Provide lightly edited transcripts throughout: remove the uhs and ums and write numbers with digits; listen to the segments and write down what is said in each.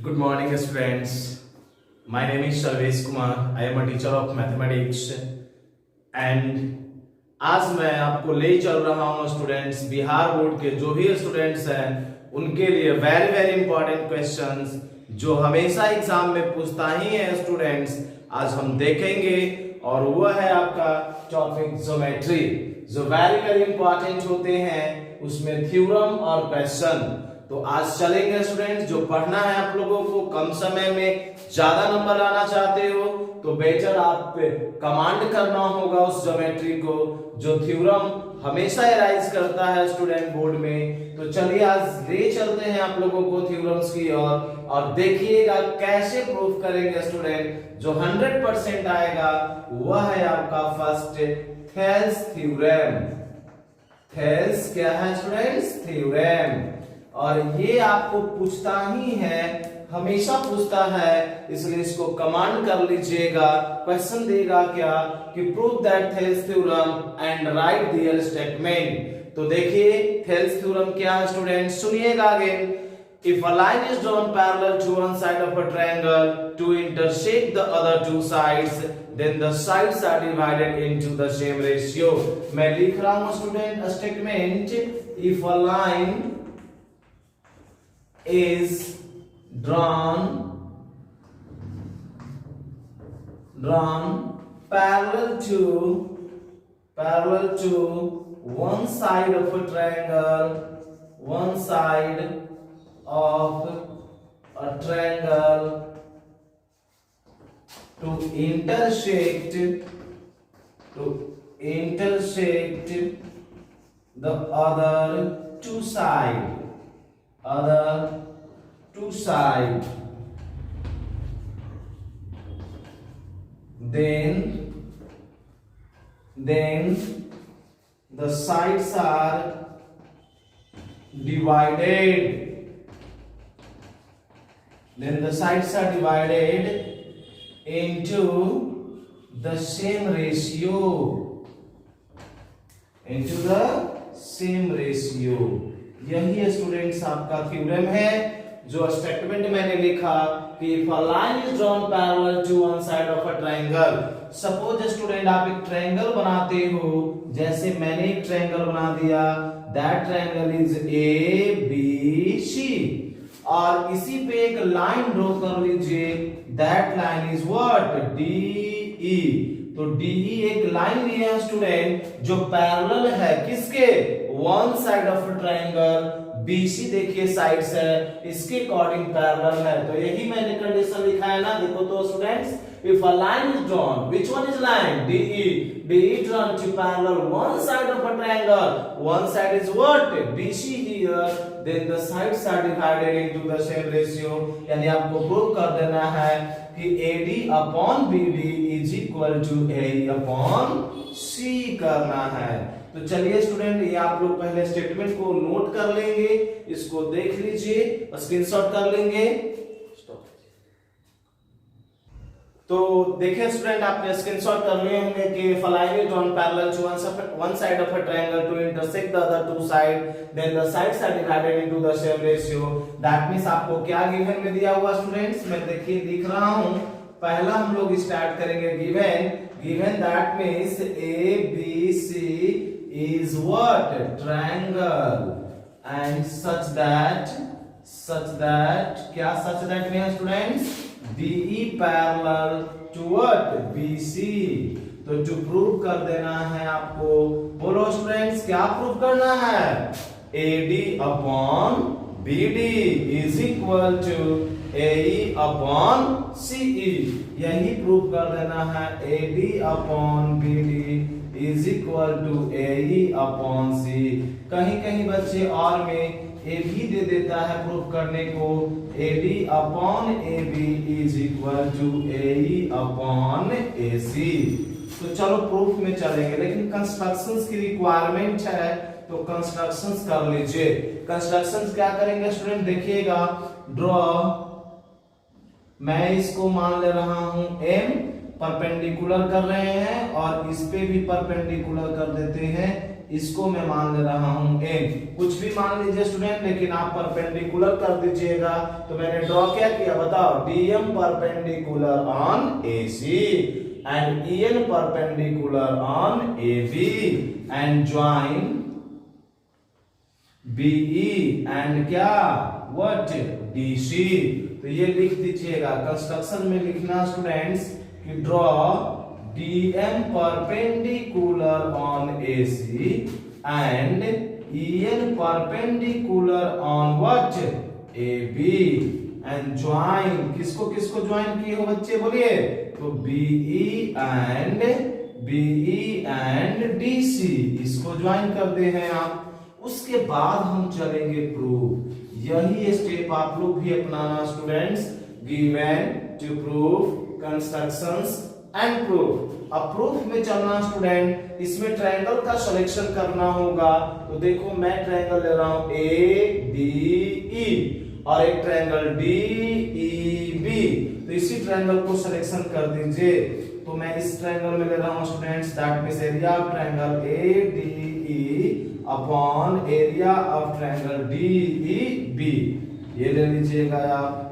Good morning, students. My name is Sarvesh Kumar. I am a teacher of mathematics. And आज मैं आपको ले चल रहा हूँ स्टूडेंट्स, बिहार बोर्ड के जो भी स्टूडेंट्स हैं उनके लिए वेरी वेरी इंपॉर्टेंट क्वेश्चंस जो हमेशा एग्जाम में पूछता ही है स्टूडेंट्स, आज हम देखेंगे। और वो है आपका टॉपिक ज्योमेट्री, जो वेरी वेरी इंपॉर्टेंट होते हैं, उसमें थ्योरम और क्वेश्चन। तो आज चलेंगे स्टूडेंट्स, जो पढ़ना है आप लोगों को, कम समय में ज्यादा नंबर लाना चाहते हो तो बेटर आप कमांड करना होगा उस ज्योमेट्री को जो थ्योरम हमेशा एराइज करता है स्टूडेंट बोर्ड में। तो चलिए आज ले चलते हैं आप लोगों को थ्योरम्स की ओर और देखिएगा कैसे प्रूफ करेंगे स्टूडेंट। जो 100% आएगा वह है आपका फर्स्ट थेल्स थ्योरम। थेल्स क्या है स्टूडेंट्स? थ्योरम। और ये आपको पूछता ही है, हमेशा पूछता है, इसलिए इसको कमांड कर लीजिएगा। क्वेश्चन देगा क्या कि prove that Thales theorem and write their statement. तो देखिए थेल्स थ्योरम क्या है स्टूडेंट, सुनिएगा again. If a line is drawn parallel to one side of a triangle to intersect the other two sides, then the sides are divided into the same ratio. मैं लिख रहा हूं student statement, if a line is drawn parallel to one side of a triangle, one side of a triangle to intersect the other two side, then the sides are divided, into the same ratio, यही students आपका theorem है। जो statement मैंने लिखा कि if a line is drawn parallel to one side of a triangle, suppose student आप एक triangle बनाते हो, जैसे मैंने एक ट्रायंगल बना दिया, दैट ट्रायंगल इज ABC, और इसी पे एक लाइन ड्रॉ कर लीजिए, that line is what? DE। तो DE एक लाइन लिया स्टूडेंट जो पैरेलल है किसके? One side of triangle. BC देखिए साइड्स है, इसके अकॉर्डिंग पैरेलल है। तो यही मैंने कंडीशन लिखा है ना, देखो तो students, if a line is drawn, which one is line? DE drawn to parallel one side of a triangle, one side is what? BC here, then the sides are divided into the same ratio। यानी आपको prove कर देना है कि AD upon BD is equal to AE upon C करना है। तो चलिए स्टूडेंट, ये आप लोग पहले स्टेटमेंट को नोट कर लेंगे, इसको देख लीजिए, स्क्रीनशॉट कर लेंगे। तो देखिए स्टूडेंट, आपने स्क्रीनशॉट कर लिए होंगे कि if a line is drawn parallel to one side of a triangle to intersect the other two sides, then the sides are divided into the same ratio। That means आपको क्या given में दिया हुआ students, मैं देखिए दिख रहा हूं। पहला हम लोग स्टार्ट करेंगे given that means ABC is what? Triangle, and such that क्या such that में है students? DE parallel to what? BC। तो जो प्रूव कर देना है आपको, बोलो स्टूडेंट्स क्या प्रूव करना है? AD upon BD is equal to AE upon CE। यही प्रूव कर देना है, AD upon BD is equal to AE upon C। कहीं कहीं बच्चे और में A भी दे देता है प्रूफ करने को, AD upon AB is equal to AE upon AC। तो चलो प्रूफ में चलेंगे, लेकिन कंस्ट्रक्शंस की रिक्वायरमेंट है तो कंस्ट्रक्शंस कर लीजिए। कंस्ट्रक्शंस क्या करेंगे स्टूडेंट, देखिएगा, ड्रॉ, मैं इसको मान ले रहा हूं M, परपेंडिकुलर कर रहे हैं और इस पे भी परपेंडिकुलर कर देते हैं इसको मैं मान ले रहा हूं n, कुछ भी मान लीजिए स्टूडेंट, लेकिन आप परपेंडिकुलर कर दीजिएगा। तो मैंने ड्रॉ क्या किया बताओ, dm perpendicular on AC and en perpendicular on AB and join BE and क्या what DC। तो ये लिख दीजिएगा, कंस्ट्रक्शन में लिखना स्टूडेंट्स कि draw DM perpendicular on AC and EN perpendicular on what AB and join, किसको किसको ज्वाइन किए हो बच्चे बोलिए, तो BE and DC इसको ज्वाइन कर दे हैं आप। उसके बाद हम चलेंगे प्रूफ, यही स्टेप आप लोग भी अपनाना students, given to prove constructions and proof. अब प्रूफ में चलना स्टूडेंट, इसमें ट्रायंगल का सिलेक्शन करना होगा। तो देखो मैं ट्रायंगल ले रहा हूं ADE और एक ट्रायंगल DEB, तो इसी ट्रायंगल को सिलेक्शन कर दीजिए। तो मैं इस ट्रायंगल में ले रहा हूं students, that means area of triangle ADE upon area of triangle DEB, ये ले लीजिएगा आप।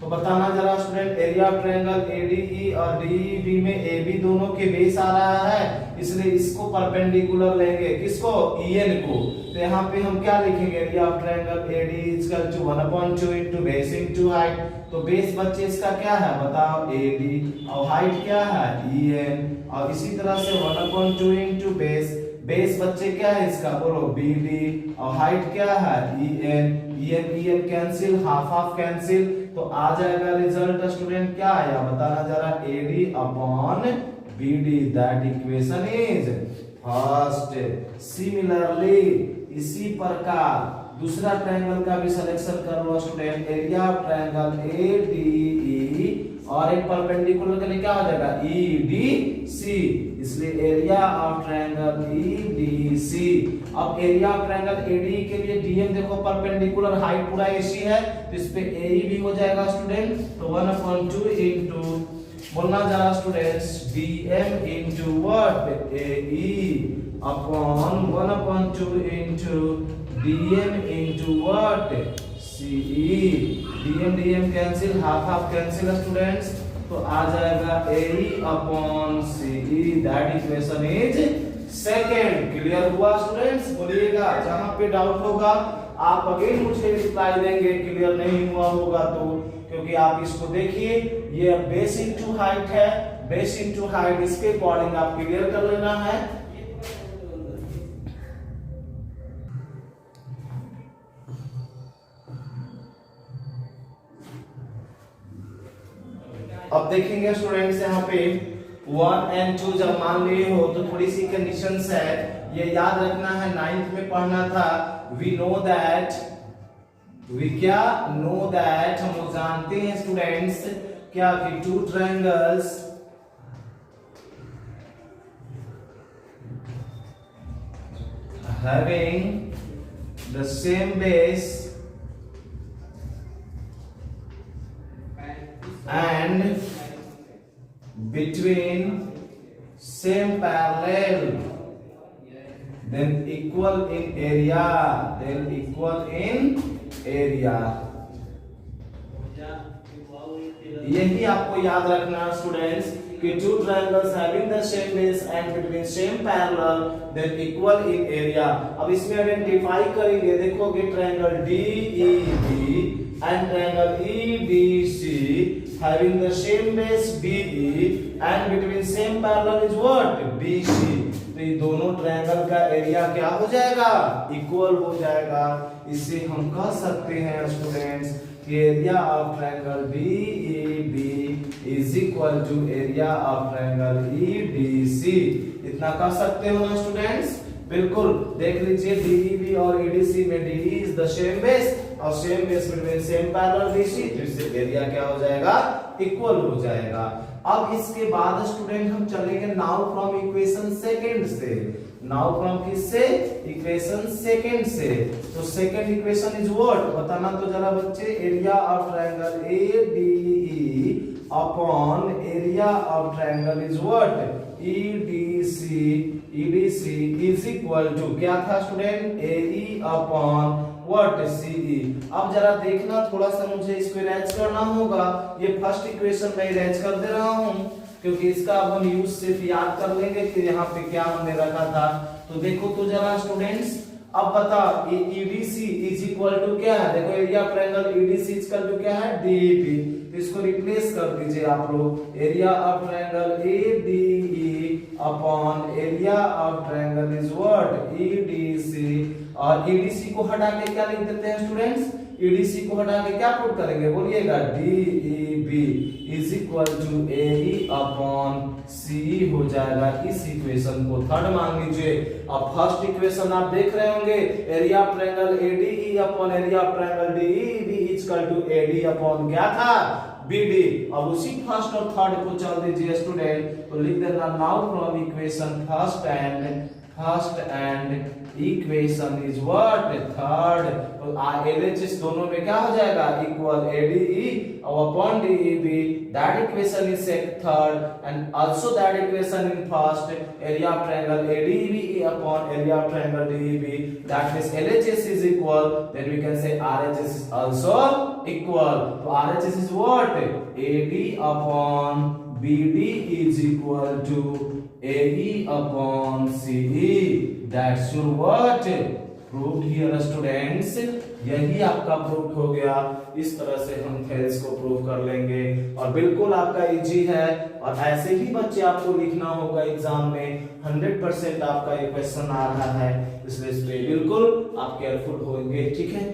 तो बताना जरा student, area of triangle ADE और DEB में AB दोनों के बेस आ रहा है, इसलिए इसको परपेंडिकुलर लेंगे, किसको, EN को। तो यहाँ पे हम क्या लिखेंगे, area of triangle AD equal to 1/2 into base into height. तो बेस बच्चे इसका क्या है बताओ, AD, और हाइट क्या है EN, और इसी तरह से 1/2 इनटू बेस बच्चे क्या है इसका बोलो BD, और हाइट क्या है EN कैंसिल, हाफ कैंसिल, तो आ जाएगा रिजल्ट स्टूडेंट क्या आया बताना जरा, AD upon BD, that equation is first. Similarly इसी प्रकार दूसरा ट्रायंगल का भी सिलेक्शन कर लो student, area of triangle ADE और एक परपेंडिकुलर के लिए क्या हो जाएगा EDC, इसलिए एरिया ऑफ ट्रायंगल EDC। अब एरिया ऑफ ट्रायंगल ADE के लिए DM देखो परपेंडिकुलर, हाइट पूरा AC है, तो इस पे AE भी हो जाएगा स्टूडेंट। तो 1/2 इनटू बोलना जरा students, DM into what AE upon 1/2 into DM into what CE, DM cancel, half cancel students, तो आ जाएगा AE upon CE, that equation is second. Clear हुआ स्टूडेंट्स, बोलिएगा जहां पे डाउट होगा आप अगेन मुझे रिप्लाई देंगे, क्लियर नहीं हुआ होगा तो, क्योंकि आप इसको देखिए, ये बेस इनटू हाइट है, बेस इनटू हाइट, इसके अकॉर्डिंग आप क्लियर कर लेना है। अब देखेंगे स्टूडेंट्स यहाँ पे 1 and 2 जब मान लिए हो तो थोड़ी सी कंडीशंस है, ये याद रखना है, 9th में पढ़ना था। वी नो दैट, वी क्या नो दैट, हम लोग जानते हैं स्टूडेंट्स क्या कि two triangles having the same base and between same parallel then equal in area, then equal in area। यही आपको याद रखना स्टूडेंट्स कि two triangles having the same base and between same parallel then equal in area। अब इसमें identify करेंगे, देखोगे triangle DEB and triangle EDC having the same base BE and between same parallel is what BC। तो ये दोनों triangle का area क्या हो जाएगा, इक्वल हो जाएगा। इसे हम कह सकते हैं स्टूडेंट्स कि area of triangle BEB is equal to area of triangle EDC। इतना कह सकते हो ना स्टूडेंट्स, बिल्कुल। देख लीजिए DEB और EDC में DE is the same base और same base between same parallel BC, तो इससे एरिया क्या हो जाएगा, इक्वल हो जाएगा। अब इसके बाद स्टूडेंट हम चलेंगे नाउ फ्रॉम इक्वेशन सेकंड से, नाउ फ्रॉम किससे, इक्वेशन सेकंड से। तो सेकंड इक्वेशन इज व्हाट बताना तो जरा बच्चे, area of triangle ADE upon area of triangle is what EDC is equal to क्या था student, AE upon what, CE। अब जरा देखना, थोड़ा सा मुझे इसको इरेज करना होगा। ये फर्स्ट इक्वेशन मैं इरेज कर दे रहा हूं क्योंकि इसका अब हम यूज सिर्फ याद कर लेंगे कि यहाँ पे क्या हमने रखा था। तो देखो तो जरा स्टूडेंट्स, अब बता EDC इज इक्वल टू क्या है, देखो area of triangle EDC is equal to क्या है, DEP। तो इसको रिप्लेस कर दीजिए आप लोग, area of triangle ADE upon area of triangle is what, EDC। और EDC को हटा के क्या लिख देते हैं स्टूडेंट्स, EDC को हटा के क्या पुट करेंगे बोलिएगा, DEB is equal to AE upon CE हो जाएगा। इस इक्वेशन को थर्ड मान लीजिए। अब फर्स्ट इक्वेशन आप देख रहे होंगे, area of triangle ADE upon area of triangle DEB is equal to AD upon क्या था, BD। अब उसी फर्स्ट और थर्ड को चल दीजिए स्टूडेंट, तो लिख देना now from equation first and equation is what, third. तो LHS दोनों में क्या हो जाएगा, equal ADE upon DEB, that equation is third and also that equation in first, area of triangle ADB upon area of triangle DEB, that means LHS is equal, then we can say RHS is also equal। तो RHS is what, AD upon BD is equal to AE upon CE। That's your what, proved here students। यही आपका proof हो गया। इस तरह से हम Thales को प्रूव कर लेंगे और बिल्कुल आपका इजी है। और ऐसे ही बच्चे आपको लिखना होगा एग्जाम में, 100% आपका ये क्वेश्चन आ रहा है, इसलिए इस पे बिल्कुल आप केयरफुल होंगे, ठीक है।